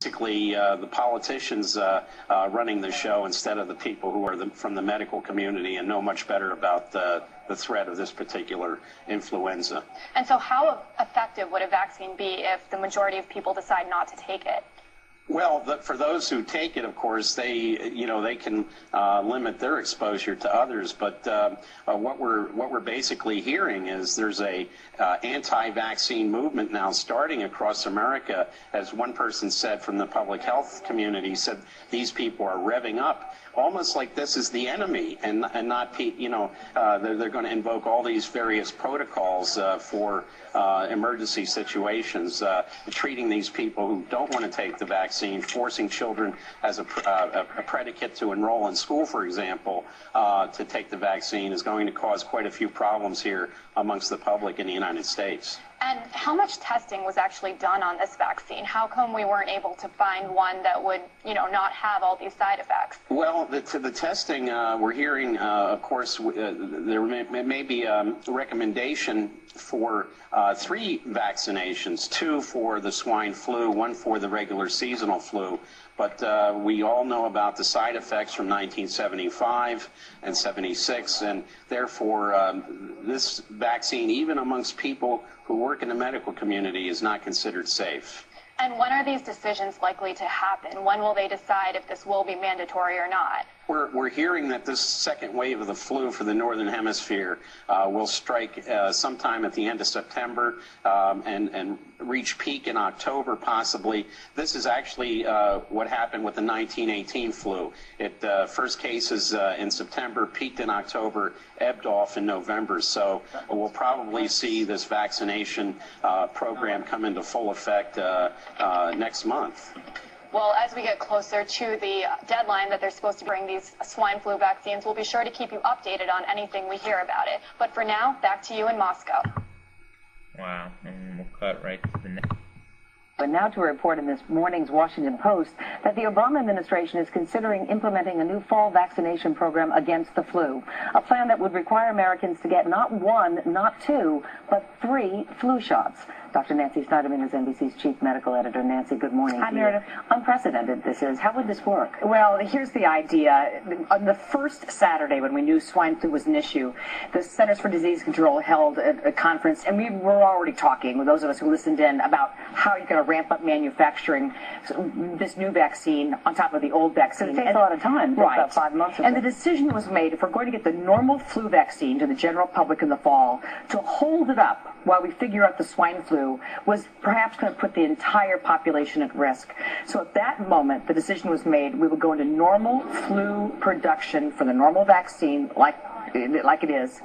Basically, the politicians running the show instead of the people who are from the medical community and know much better about the threat of this particular influenza. And so how effective would a vaccine be if the majority of people decide not to take it? Well, for those who take it, of course, they can limit their exposure to others. But what we're basically hearing is there's a anti-vaccine movement now starting across America. As one person said from the public health community, said these people are revving up, almost like this is the enemy, and not they're going to invoke all these various protocols for emergency situations, treating these people who don't want to take the vaccine, forcing children as a predicate to enroll in school, for example, to take the vaccine is going to cause quite a few problems here amongst the public in the United States. And how much testing was actually done on this vaccine? How come we weren't able to find one that would, not have all these side effects? Well, to the testing, we're hearing, of course, there may be a recommendation for 3 vaccinations, 2 for the swine flu, 1 for the regular seasonal flu. But we all know about the side effects from 1975 and 76, and therefore this vaccine, even amongst people who work in the medical community, is not considered safe. And when are these decisions likely to happen? When will they decide if this will be mandatory or not? We're hearing that this second wave of the flu for the Northern Hemisphere will strike sometime at the end of September and reach peak in October, possibly. This is actually what happened with the 1918 flu. First cases in September, peaked in October, ebbed off in November. So we'll probably see this vaccination program come into full effect next month. Well, as we get closer to the deadline that they're supposed to bring these swine flu vaccines, we'll be sure to keep you updated on anything we hear about it. But for now, back to you in Moscow. Wow, and we'll cut right to the next. But now to a report in this morning's Washington Post that the Obama administration is considering implementing a new fall vaccination program against the flu, a plan that would require Americans to get not 1, not 2, but 3 flu shots. Dr. Nancy Snyderman is NBC's chief medical editor. Nancy, good morning. Hi, Meredith. Unprecedented this is. How would this work? Well, here's the idea. On the first Saturday when we knew swine flu was an issue, the Centers for Disease Control held a conference, and we were already talking with those of us who listened in about how you're going to ramp up manufacturing this new vaccine on top of the old vaccine. It takes a lot of time. Right. About 5 months. And the decision was made, if we're going to get the normal flu vaccine to the general public in the fall, to hold it up while we figure out the swine flu was perhaps going to put the entire population at risk. So at that moment, the decision was made, we would go into normal flu production for the normal vaccine, like it is.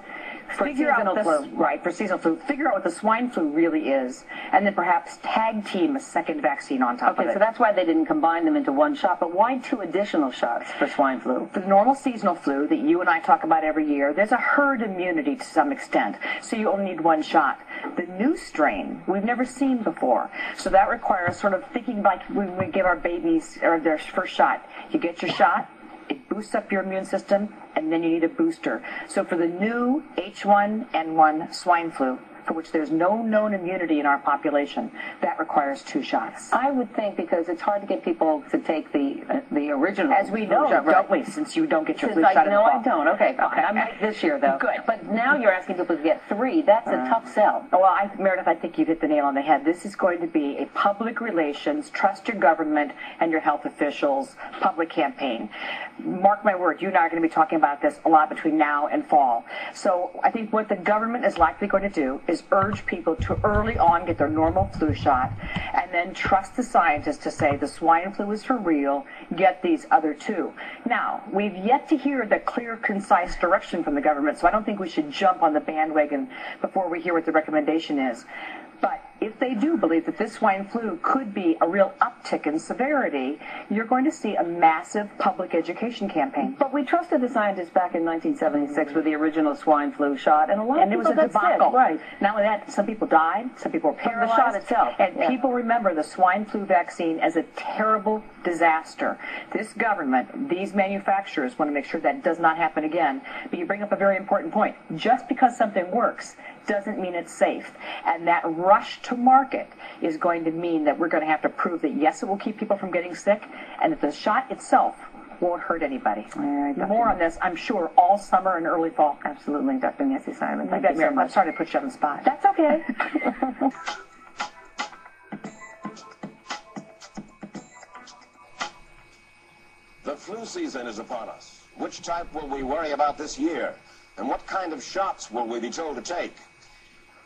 For seasonal flu. Right, for seasonal flu. Figure out what the swine flu really is, and then perhaps tag team a second vaccine on top of it. Okay, so that's why they didn't combine them into one shot, but why 2 additional shots for swine flu? For the normal seasonal flu that you and I talk about every year, there's a herd immunity to some extent, so you only need 1 shot. The new strain, we've never seen before, so that requires sort of thinking like when we give our babies or their first shot. You get your shot, it boosts up your immune system, and then you need a booster. So for the new H5N1 swine flu, for which there's no known immunity in our population, that requires 2 shots. I would think because it's hard to get people to take the original. As we know, shot, don't we, since you don't get your flu shot in the fall. No, I don't. Okay, I might this year, though. Good. But now you're asking people to get 3. That's a tough sell. Well, Meredith, I think you've hit the nail on the head. This is going to be a public relations, trust your government and your health officials public campaign. Mark my word, you and I are going to be talking about this a lot between now and fall. So I think what the government is likely going to do is urge people to early on get their normal flu shot and then trust the scientists to say the swine flu is for real, get these other 2. Now, we've yet to hear the clear, concise direction from the government, so I don't think we should jump on the bandwagon before we hear what the recommendation is. But if they do believe that this swine flu could be a real uptick in severity, you're going to see a massive public education campaign. But we trusted the scientists back in 1976 with the original swine flu shot, and a lot and of it was people a debacle. sick. Right. Not only that, some people died, some people were paralyzed. The shot itself. And people remember the swine flu vaccine as a terrible disaster. This government, these manufacturers want to make sure that does not happen again. But you bring up a very important point. Just because something works doesn't mean it's safe. And that rush to to market is going to mean that we're going to have to prove that, yes, it will keep people from getting sick, and that the shot itself won't hurt anybody. All right, More on this, I'm sure, all summer and early fall. Absolutely, Dr. Nancy Simon. Thank you so Miriam, I'm much. sorry to put you on the spot. That's okay. The flu season is upon us. Which type will we worry about this year? And what kind of shots will we be told to take?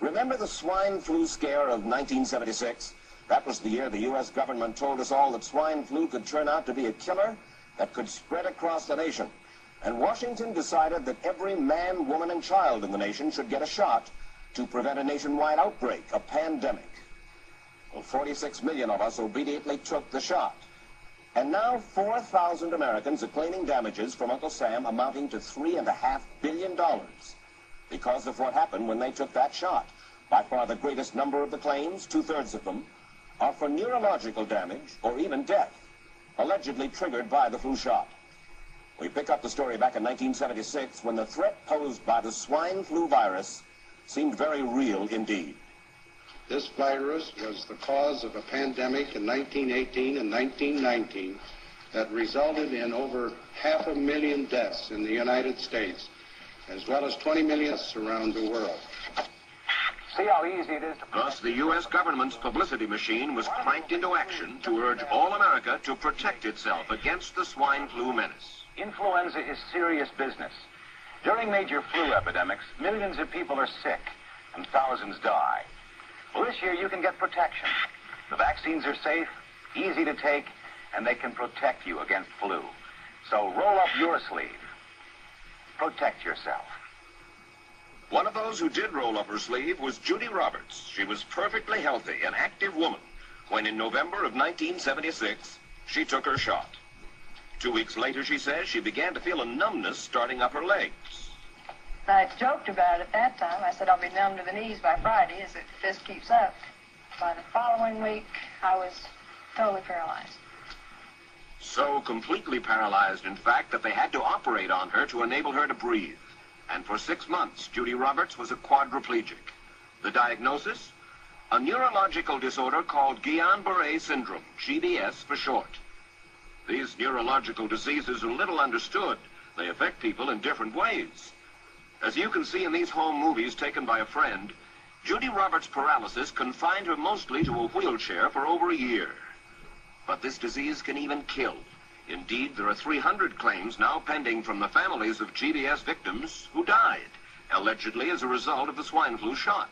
Remember the swine flu scare of 1976? That was the year the U.S. government told us all that swine flu could turn out to be a killer that could spread across the nation. And Washington decided that every man, woman, and child in the nation should get a shot to prevent a nationwide outbreak, a pandemic. Well, 46 million of us obediently took the shot. And now 4,000 Americans are claiming damages from Uncle Sam amounting to $3.5 billion because of what happened when they took that shot. By far the greatest number of the claims, 2/3 of them, are for neurological damage or even death, allegedly triggered by the flu shot. We pick up the story back in 1976 when the threat posed by the swine flu virus seemed very real indeed. This virus was the cause of a pandemic in 1918 and 1919 that resulted in over 500,000 deaths in the United States, as well as 20 million deaths around the world. See how easy it is to... Thus, the U.S. government's publicity machine was cranked into action to urge all America to protect itself against the swine flu menace. Influenza is serious business. During major flu epidemics, millions of people are sick and thousands die. Well, this year you can get protection. The vaccines are safe, easy to take, and they can protect you against flu. So roll up your sleeve. Protect yourself. One of those who did roll up her sleeve was Judy Roberts. She was perfectly healthy, an active woman, when in November of 1976, she took her shot. 2 weeks later, she says, she began to feel a numbness starting up her legs. I joked about it at that time. I said I'll be numb to the knees by Friday if this keeps up. By the following week, I was totally paralyzed. So completely paralyzed, in fact, that they had to operate on her to enable her to breathe. And for 6 months, Judy Roberts was a quadriplegic. The diagnosis? A neurological disorder called Guillain-Barré syndrome, GBS for short. These neurological diseases are little understood. They affect people in different ways. As you can see in these home movies taken by a friend, Judy Roberts' paralysis confined her mostly to a wheelchair for over a year. But this disease can even kill. Indeed, there are 300 claims now pending from the families of GBS victims who died, allegedly as a result of the swine flu shot.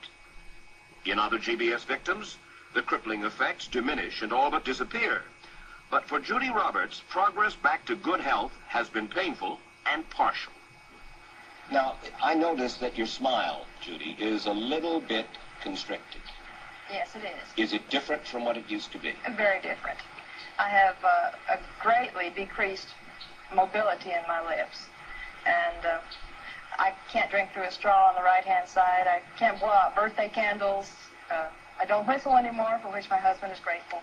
In other GBS victims, the crippling effects diminish and all but disappear. But for Judy Roberts, progress back to good health has been painful and partial. Now, I noticed that your smile, Judy, is a little bit constricted. Yes, it is. Is it different from what it used to be? Very different. I have a greatly decreased mobility in my lips. And I can't drink through a straw on the right-hand side. I can't blow out birthday candles. I don't whistle anymore, for which my husband is grateful.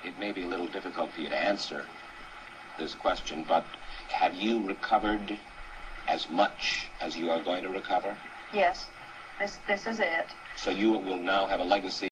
It may be a little difficult for you to answer this question, but have you recovered as much as you are going to recover? Yes, this is it. So you will now have a legacy